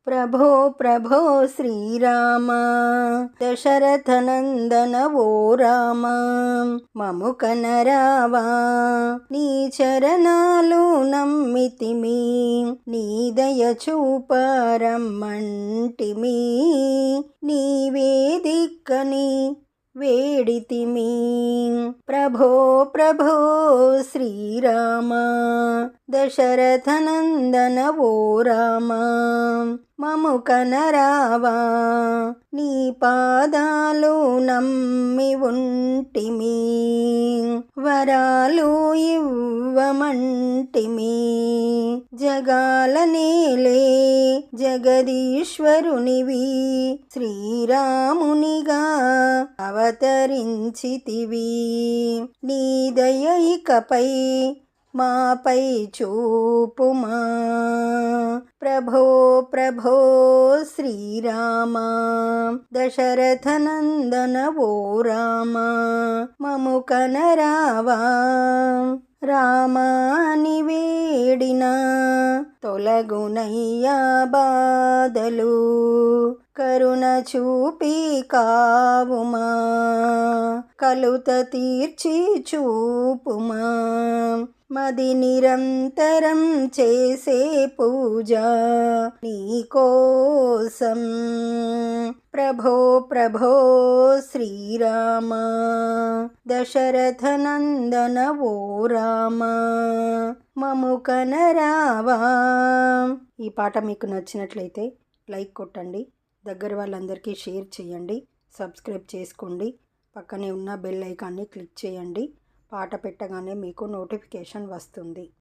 ప్రభో ప్రభో శ్రీరామ దశరథనందన ఓ రామ మము కనరావా నీ చరణాలు నమ్మితిమి నీ దయ చూపరమ్మంటిమి నీవే దిక్కని వేడితిమి ప్రభో ప్రభో శ్రీరామ దశరథనందన ఓ రామ మము కనరావా నీ పాదాలు నమ్మి ఉంటిమి వరాలు ఇవ్వమంటిమి జగాల నేలే జగదీశ్వరునివి శ్రీరామునిగా అవతరించితివి నీ దయ ఇకపై మాపై చూపుమా ప్రభో ప్రభో శ్రీరామ దశరథనందన ఓ రామ మము కనరావా రామాని వేడిన తొలగునయ్యా బాధలు కరుణ చూపి కావుమా కలుత తీర్చి చూపుమా మది నిరంతరం చేసే పూజ నీకోసం ప్రభో ప్రభో శ్రీరామ దశరథనందన ఓ రామ మము కనరావా. ఈ పాట మీకు నచ్చినట్లయితే లైక్ కొట్టండి, దగ్గర వాళ్ళందరికీ షేర్ చేయండి, సబ్స్క్రైబ్ చేసుకోండి, పక్కనే ఉన్న బెల్ ఐకాన్ని క్లిక్ చేయండి. పాట పెట్టగానే మీకు నోటిఫికేషన్ వస్తుంది.